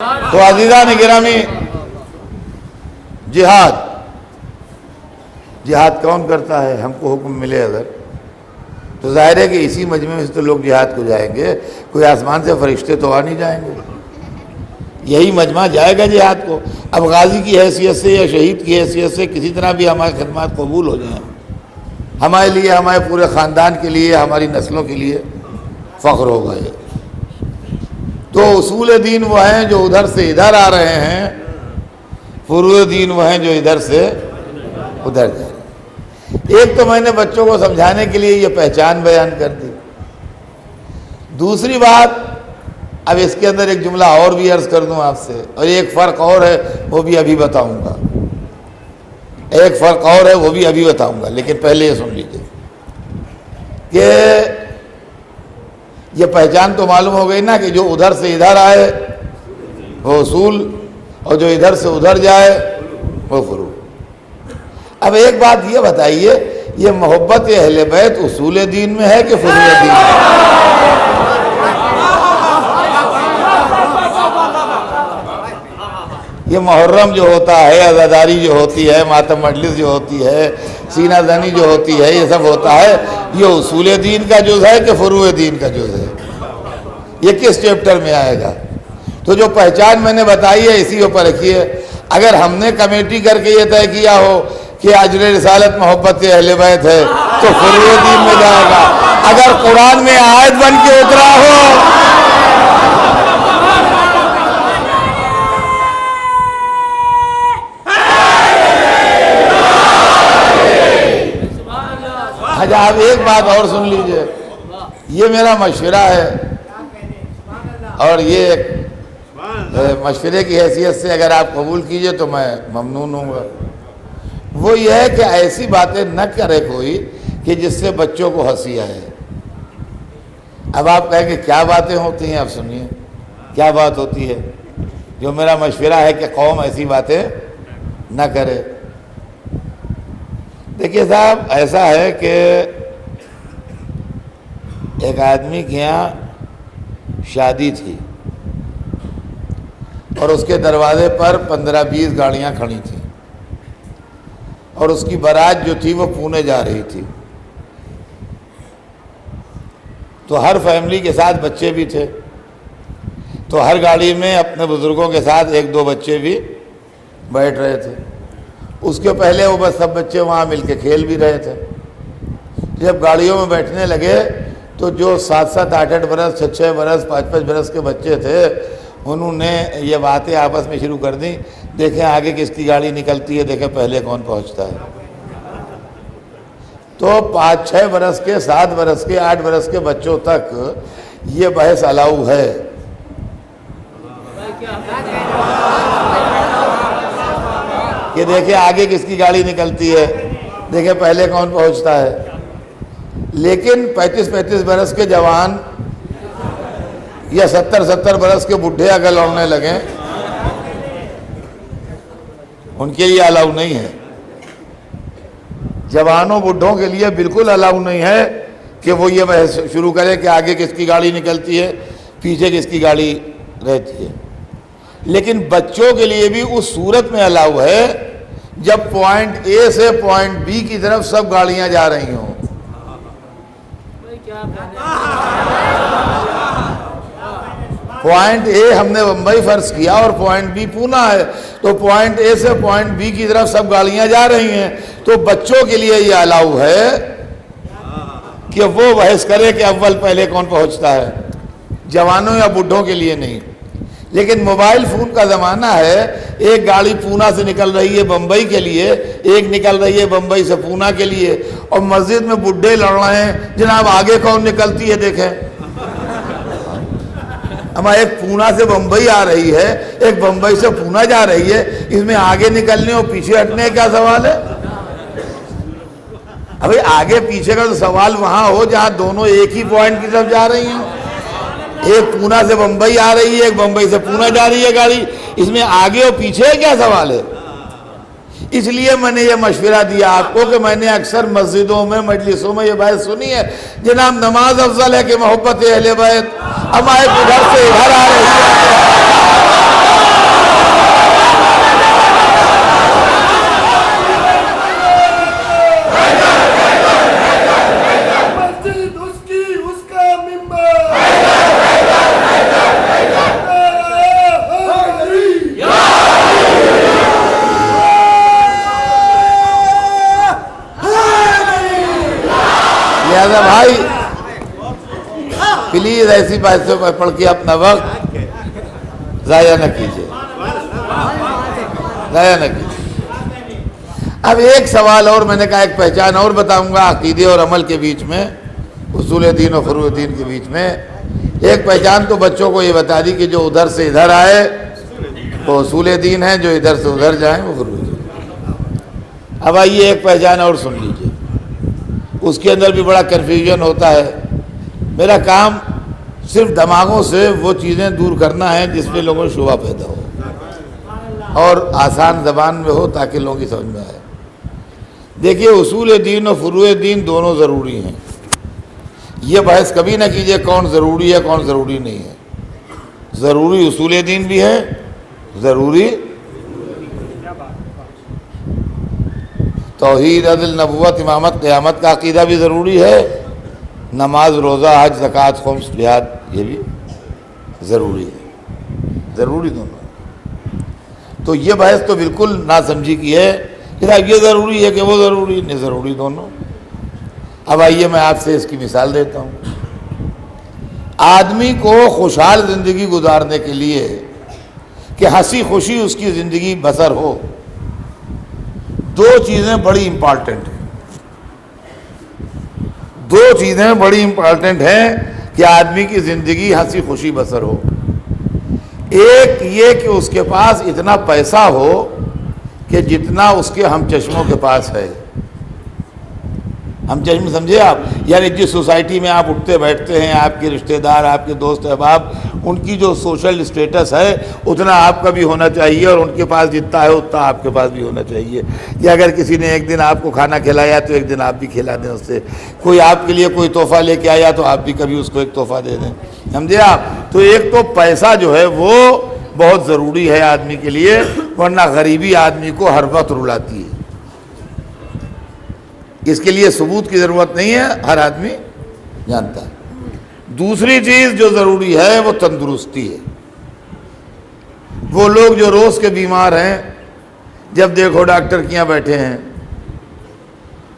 تو عزیزان گرامی، جہاد کون کرتا ہے؟ ہم کو حکم ملے اگر تو ظاہر ہے کہ اسی مجمع میں سے تو لوگ جہاد کو جائیں گے، کوئی آسمان سے فرشتے تو آ نہیں جائیں گے، یہی مجمع جائے گا جہاد کو۔ اب غازی کی حیثیت سے یا شہید کی حیثیت سے کسی طرح بھی ہماری خدمات قبول ہو جائیں، ہمارے لیے، ہمارے پورے خاندان کے لیے، ہماری نسلوں کے لیے فخر ہوگا یہ۔ تو اصول دین وہ ہیں جو ادھر سے ادھر آ رہے ہیں، فروع دین وہ ہیں جو ادھر سے ادھر جا رہے ہیں۔ ایک تو میں نے بچوں کو سمجھانے کے لیے یہ پہچان بیان کر دی۔ دوسری بات، اب اس کے اندر ایک جملہ اور بھی عرض کر دوں آپ سے، اور ایک فرق اور ہے وہ بھی ابھی بتاؤں گا، ایک فرق اور ہے وہ بھی ابھی بتاؤں گا، لیکن پہلے یہ سن لیجیے کہ یہ پہچان تو معلوم ہو گئی نا کہ جو ادھر سے ادھر آئے وہ اصول، اور جو ادھر سے ادھر جائے وہ فروع۔ اب ایک بات یہ بتائیے، یہ محبت اہل بیت اصول دین میں ہے کہ فروع دین میں؟ یہ محرم جو ہوتا ہے، عزاداری جو ہوتی ہے، ماتم مجلس جو ہوتی ہے، سینہ زنی جو ہوتی ہے، یہ سب ہوتا ہے، یہ اصول دین کا جز ہے کہ فروع دین کا جز ہے؟ یہ کس چیپٹر میں آئے گا؟ تو جو پہچان میں نے بتائی ہے اسی اوپر رکھیے۔ اگر ہم نے کمیٹی کر کے یہ طے کیا ہو کہ اجر رسالت محبت اہل بیت ہے تو فروع دین میں جائے گا۔ اگر قرآن میں آیت بن کے اترا ہو آپ ایک بات اور سن لیجئے، یہ میرا مشورہ ہے، اور یہ مشورے کی حیثیت سے اگر آپ قبول کیجئے تو میں ممنون ہوں گا۔ وہ یہ ہے کہ ایسی باتیں نہ کرے کوئی کہ جس سے بچوں کو ہنسی آئے۔ اب آپ کہیں کہ کیا باتیں ہوتی ہیں، آپ سنیے کیا بات ہوتی ہے۔ جو میرا مشورہ ہے کہ قوم ایسی باتیں نہ کرے۔ دیکھیے صاحب، ایسا ہے کہ ایک آدمی کے یہاں شادی تھی اور اس کے دروازے پر 15-20 گاڑیاں کھڑی تھیں، اور اس کی بارات جو تھی وہ پونے جا رہی تھی۔ تو ہر فیملی کے ساتھ بچے بھی تھے، تو ہر گاڑی میں اپنے بزرگوں کے ساتھ 1-2 بچے بھی بیٹھ رہے تھے۔ اس کے پہلے وہ بس سب بچے وہاں مل کے کھیل بھی رہے تھے۔ جب گاڑیوں میں بیٹھنے لگے تو جو 7-7, 8-8 برس، 6-6 برس، 5-5 برس کے بچے تھے، انہوں نے یہ باتیں آپس میں شروع کر دیں، دیکھیں آگے کس کی گاڑی نکلتی ہے، دیکھیں پہلے کون پہنچتا ہے۔ تو 5-6 برس کے، 7 برس کے، 8 برس کے بچوں تک یہ بحث الاؤ ہے۔ کہ دیکھیں آگے کس کی گاڑی نکلتی ہے، دیکھیں پہلے کون پہنچتا ہے۔ لیکن 35-35 برس کے جوان یا 70-70 برس کے بڈھے اگر لڑنے لگیں، ان کے لیے الاؤ نہیں ہے۔ جوانوں بڈھوں کے لیے بالکل الاؤ نہیں ہے کہ وہ یہ بحث شروع کرے کہ آگے کس کی گاڑی نکلتی ہے، پیچھے کس کی گاڑی رہتی ہے۔ لیکن بچوں کے لیے بھی اس صورت میں الاؤ ہے جب پوائنٹ اے سے پوائنٹ بی کی طرف سب گاڑیاں جا رہی ہوں۔ پوائنٹ اے ہم نے بمبئی فرض کیا اور پوائنٹ بی پونا ہے، تو پوائنٹ اے سے پوائنٹ بی کی طرف سب گاڑیاں جا رہی ہیں، تو بچوں کے لیے یہ الاؤ ہے کہ وہ بحث کرے کہ اول پہلے کون پہنچتا ہے، جوانوں یا بڈھوں کے لیے نہیں۔ لیکن موبائل فون کا زمانہ ہے، ایک گاڑی پونا سے نکل رہی ہے بمبئی کے لیے، ایک نکل رہی ہے بمبئی سے پونا کے لیے، اور مسجد میں بڈھے لڑ رہے ہیں، جناب آگے کون نکلتی ہے دیکھیں۔ اما ایک پونا سے بمبئی آ رہی ہے، ایک بمبئی سے پونا جا رہی ہے، اس میں آگے نکلنے اور پیچھے ہٹنے کا سوال ہے؟ ابھی آگے پیچھے کا تو سوال وہاں ہو جہاں دونوں ایک ہی پوائنٹ کی طرف جا رہی ہیں۔ ایک پونا سے بمبئی آ رہی ہے، ایک بمبئی سے پونا جا رہی ہے گاڑی، اس میں آگے اور پیچھے کیا سوال ہے؟ اس لیے میں نے یہ مشورہ دیا آپ کو کہ میں نے اکثر مسجدوں میں، مجلسوں میں یہ بات سنی ہے، جناب نماز افضل ہے کہ محبت اہل بیت؟ اب آئے ادھر سے ادھر آ رہی ہے۔ ایسی بحثوں پر پڑھ کے اپنا وقت ضائع نہ کیجیے، ضائع نہ کیجیے۔ اب ایک سوال اور، میں نے کہا ایک پہچان اور بتاؤں گا عقیدے اور عمل کے بیچ میں، اصول دین اور فروع دین کے بیچ میں۔ ایک پہچان تو بچوں کو یہ بتا دی کہ جو ادھر سے ادھر آئے وہ اصول دین ہے، جو ادھر سے ادھر جائیں وہ فروع دین۔ اب آئیے ایک پہچان اور سن لیجیے، اس کے اندر بھی بڑا کنفیوژن ہوتا ہے۔ میرا کام صرف دماغوں سے وہ چیزیں دور کرنا ہے جس میں لوگوں کو شبہ پیدا ہو اور آسان زبان میں ہو تاکہ لوگوں کی سمجھ میں آئے۔ دیکھیے اصول دین اور فروع دین دونوں ضروری ہیں۔ یہ بحث کبھی نہ کیجیے کون ضروری ہے کون ضروری نہیں ہے۔ ضروری اصول دین بھی ہے، ضروری توحید، عدل، نبوت، امامت، قیامت کا عقیدہ بھی ضروری ہے، نماز، روزہ، حج، زکوٰۃ، خمس، جہاد یہ بھی ضروری ہے، ضروری دونوں۔ تو یہ بحث تو بالکل نہ سمجھی کی ہے کہ صاحب یہ ضروری ہے کہ وہ ضروری نہیں، ضروری دونوں۔ اب آئیے میں آپ سے اس کی مثال دیتا ہوں۔ آدمی کو خوشحال زندگی گزارنے کے لیے کہ ہنسی خوشی اس کی زندگی بسر ہو، دو چیزیں بڑی امپارٹنٹ ہیں۔ دو چیزیں بڑی امپارٹنٹ ہیں کہ آدمی کی زندگی ہنسی خوشی بسر ہو۔ ایک یہ کہ اس کے پاس اتنا پیسہ ہو کہ جتنا اس کے ہم چشموں کے پاس ہے۔ ہم چشم سمجھے آپ، یعنی جس سوسائٹی میں آپ اٹھتے بیٹھتے ہیں، آپ کے رشتہ دار، آپ کے دوست احباب، ان کی جو سوشل اسٹیٹس ہے اتنا آپ کا بھی ہونا چاہیے، اور ان کے پاس جتنا ہے اتنا آپ کے پاس بھی ہونا چاہیے۔ کہ اگر کسی نے ایک دن آپ کو کھانا کھلایا تو ایک دن آپ بھی کھلا دیں اس سے۔ کوئی آپ کے لیے کوئی تحفہ لے کے آیا تو آپ بھی کبھی اس کو ایک تحفہ دے دیں، سمجھے آپ۔ تو ایک تو پیسہ جو ہے وہ بہت ضروری ہے آدمی کے لیے، ورنہ غریبی آدمی کو ہر وقت رلاتی ہے۔ اس کے لیے ثبوت کی ضرورت نہیں ہے، ہر آدمی جانتا ہے۔ دوسری چیز جو ضروری ہے وہ تندرستی ہے۔ وہ لوگ جو روز کے بیمار ہیں، جب دیکھو ڈاکٹر کیا بیٹھے ہیں،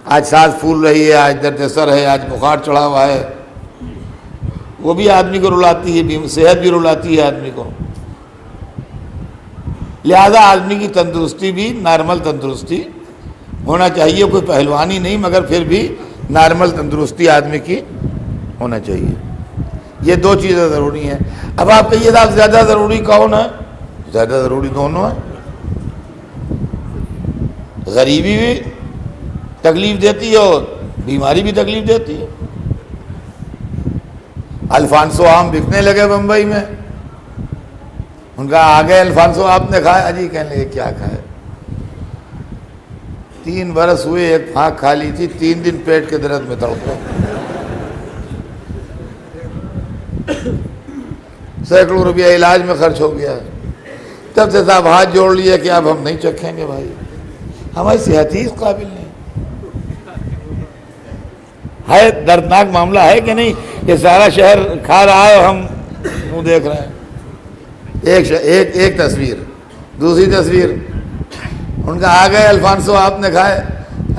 آج سانس پھول رہی ہے، آج درد سر ہے، آج بخار چڑھا ہوا ہے، وہ بھی آدمی کو رلاتی ہے، صحت بھی رلاتی ہے آدمی کو۔ لہذا آدمی کی تندرستی بھی نارمل تندرستی ہونا چاہیے، کوئی پہلوانی نہیں، مگر پھر بھی نارمل تندرستی آدمی کی ہونا چاہیے۔ یہ دو چیزیں ضروری ہیں۔ اب آپ کہیے صاحب زیادہ ضروری کون ہے؟ زیادہ ضروری دونوں ہیں۔ غریبی بھی تکلیف دیتی ہے اور بیماری بھی تکلیف دیتی ہے۔ الفانسو آم بکنے لگے بمبئی میں، ان کا آگے الفانسو آپ نے کھایا؟ جی کہنے لگے کیا کھائے؟ 3 برس ہوئے، ایک پھانک کھا لی تھی، 3 دن پیٹ کے درد میں تڑپے، سینکڑوں روپیہ علاج میں خرچ ہو گیا۔ تب سے صاحب ہاتھ جوڑ لیا کہ اب ہم نہیں چکھیں گے بھائی، ہماری صحت ہی اس قابل نہیں ہے۔ دردناک معاملہ ہے کہ نہیں؟ یہ سارا شہر کھا رہا ہے اور ہم منہ دیکھ رہے ہیں۔ ایک تصویر۔ دوسری تصویر، ان کا آ گئے الفانسو آپ نے کھائے؟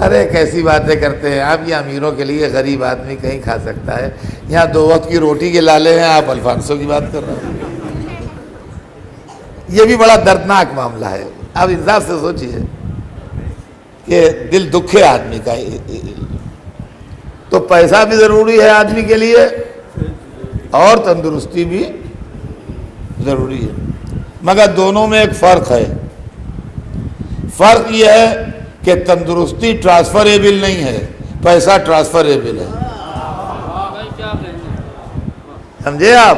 ارے کیسی باتیں کرتے ہیں آپ، یہ امیروں کے لیے غریب آدمی کہیں کھا سکتا ہے؟ یہاں 2 وقت کی روٹی کے لالے ہیں، آپ الفانسو کی بات کر رہے ہیں۔ یہ بھی بڑا دردناک معاملہ ہے۔ آپ انصاف سے سوچیے کہ دل دکھے آدمی کا۔ تو پیسہ بھی ضروری ہے آدمی کے لیے اور تندرستی بھی ضروری ہے، مگر دونوں میں ایک فرق ہے۔ فرق یہ ہے کہ تندرستی ٹرانسفریبل نہیں ہے، پیسہ ٹرانسفریبل ہے، سمجھے آپ۔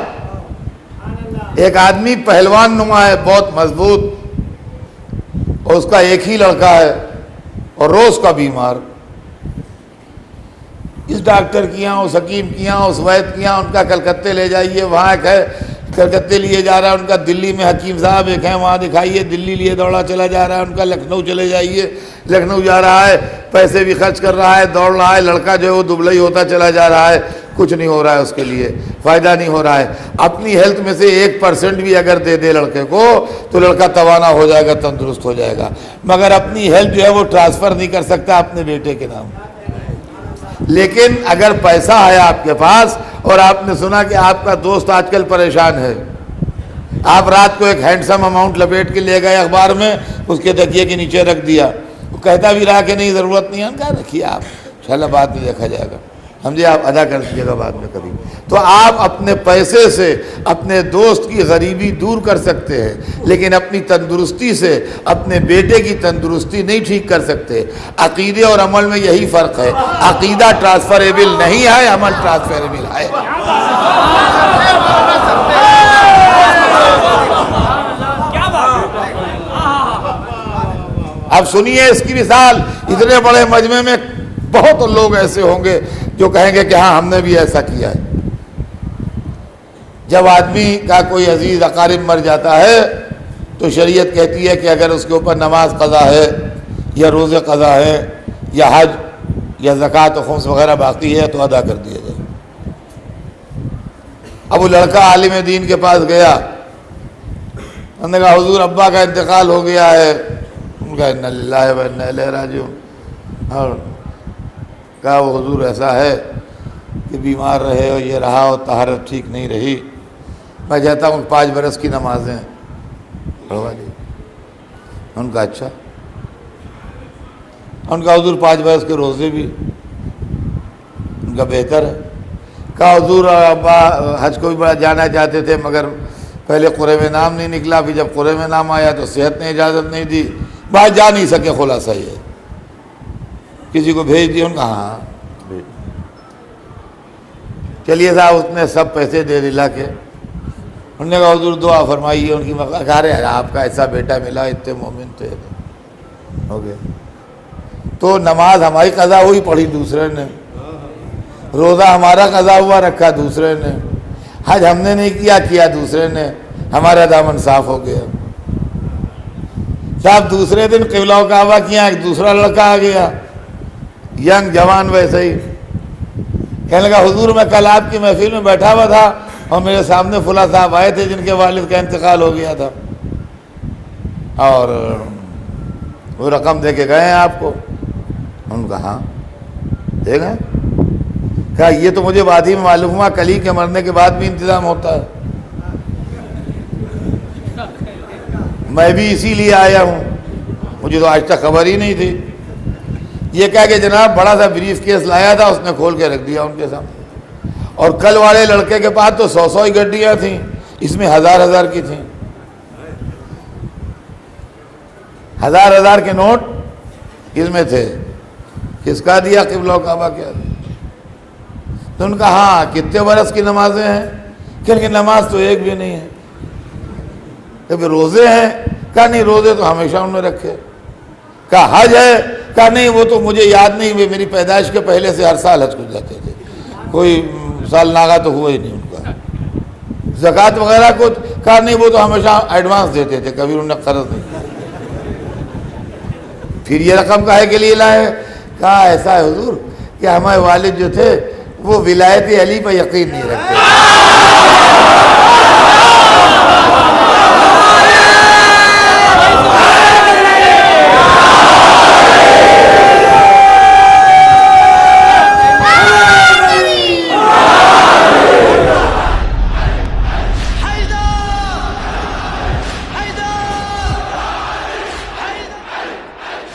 ایک آدمی پہلوان نما ہے، بہت مضبوط، اور اس کا ایک ہی لڑکا ہے اور روز کا بیمار، اس ڈاکٹر کی یہاں، اس حکیم کی یہاں، اس وید کی یہاں، ان کا کلکتے لے جائیے، وہاں ایک ہے کلکتے لیے جا رہا ہے، ان کا دلی میں حکیم صاحب ایک ہیں، وہاں دکھائیے، دلی لیے دوڑا چلا جا رہا ہے، ان کا لکھنؤ چلے جائیے، لکھنؤ جا رہا ہے، پیسے بھی خرچ کر رہا ہے، دوڑ رہا ہے، لڑکا جو ہے وہ دبلا ہی ہوتا چلا جا رہا ہے، کچھ نہیں ہو رہا ہے اس کے لیے، فائدہ نہیں ہو رہا ہے۔ اپنی ہیلتھ میں سے 1% بھی اگر دے دے لڑکے کو تو لڑکا توانا ہو جائے گا، تندرست ہو جائے گا، مگر اپنی ہیلتھ جو ہے وہ ٹرانسفر نہیں کر سکتا اپنے بیٹے کے نام۔ لیکن اگر پیسہ ہے آپ کے پاس اور آپ نے سنا کہ آپ کا دوست آج کل پریشان ہے، آپ رات کو ایک ہینڈسم اماؤنٹ لپیٹ کے لے گئے اخبار میں، اس کے تکیے کے نیچے رکھ دیا، وہ کہتا بھی رہا کہ نہیں ضرورت نہیں ہے، ہم کہا رکھیے آپ، انشاءاللہ بعد میں دیکھا جائے گا، سمجھے، آپ ادا کر دیجیے گا بعد میں کبھی۔ تو آپ اپنے پیسے سے اپنے دوست کی غریبی دور کر سکتے ہیں، لیکن اپنی تندرستی سے اپنے بیٹے کی تندرستی نہیں ٹھیک کر سکتے۔ عقیدے اور عمل میں یہی فرق ہے، عقیدہ ٹرانسفریبل نہیں ہے، عمل ٹرانسفریبل ہے۔ اب سنیے اس کی مثال، اتنے بڑے مجمع میں بہت لوگ ایسے ہوں گے جو کہیں گے کہ ہاں ہم نے بھی ایسا کیا ہے۔ جب آدمی کا کوئی عزیز اقارب مر جاتا ہے تو شریعت کہتی ہے کہ اگر اس کے اوپر نماز قضا ہے یا روزے قضا ہے یا حج یا زکوٰۃ و خمس وغیرہ باقی ہے تو ادا کر دیا جائے۔ اب وہ لڑکا عالم دین کے پاس گیا، انہوں نے کہا حضور ابا کا انتقال ہو گیا ہے، ان کا انا للہ و انا الیہ راجعون، اور کہا وہ حضور ایسا ہے کہ بیمار رہے اور یہ رہا اور طہارت ٹھیک نہیں رہی، میں چاہتا ہوں 5 برس کی نمازیں پڑھوا دی۔ ان کا اچھا، ان کا حضور 5 برس کے روزے بھی ان کا بہتر ہے۔ کہا حضور ابا حج کو بھی بڑا جانا چاہتے تھے مگر پہلے قرے میں نام نہیں نکلا، پھر جب قرے میں نام آیا تو صحت نے اجازت نہیں دی، بات جا نہیں سکے، خلاصہ یہ کسی کو بھیج دی۔ ان کا ہاں چلیے صاحب، اس نے سب پیسے دے دلا کے انہوں نے کہا حضور دعا فرمائیے ان کی مقام، کہا رہے آپ کا ایسا بیٹا ملا، اتنے مومن تھے، ہو گئے۔ تو نماز ہماری قضا ہوئی پڑھی دوسرے نے، روزہ ہمارا قضا ہوا رکھا دوسرے نے، حج ہم نے نہیں کیا دوسرے نے، ہمارا دامن صاف ہو گیا۔ صاحب دوسرے دن قبلہ و کعبہ کیا، ایک دوسرا لڑکا آ گیا، ینگ جوان ویسے ہی، کہنے لگا حضور میں کل آپ کی محفل میں بیٹھا ہوا تھا اور میرے سامنے فلاں صاحب آئے تھے جن کے والد کا انتقال ہو گیا تھا، اور وہ رقم دے کے گئے ہیں آپ کو؟ ان کا ہاں دے گئے۔ کہا یہ تو مجھے بعد ہی میں معلوم ہوا، کل ہی کے مرنے کے بعد بھی انتظام ہوتا ہے، میں بھی اسی لیے آیا ہوں، مجھے تو آج تک خبر ہی نہیں تھی۔ یہ کہا کہ جناب بڑا سا بریف کیس لایا تھا، اس نے کھول کے رکھ دیا ان کے سامنے، اور کل والے لڑکے کے پاس تو 100 ہی گڈیاں تھیں، اس میں 1000 کی تھیں، 1000 کے نوٹ اس میں تھے۔ کس کا دیا؟ قبلہ و کعبہ کیا؟ تو ان کا ہاں کتنے برس کی نمازیں ہیں؟ کہ نماز تو ایک بھی نہیں ہے۔ کہ روزے ہیں؟ کہا نہیں روزے تو ہمیشہ انہوں نے رکھے۔ کہا حج ہے؟ کہا نہیں وہ تو مجھے یاد نہیں، میری پیدائش کے پہلے سے ہر سال حج کو جاتے تھے، کوئی سال ناغا تو ہوا ہی نہیں ان کا۔ زکوٰۃ وغیرہ کو؟ کہا نہیں وہ تو ہمیشہ ایڈوانس دیتے تھے، کبھی انہوں نے قرض نہیں کیا۔ پھر یہ رقم کاہے کے لیے لائے؟ کہا ایسا ہے حضور کہ ہمارے والد جو تھے وہ ولایت علی پر یقین نہیں رکھتے،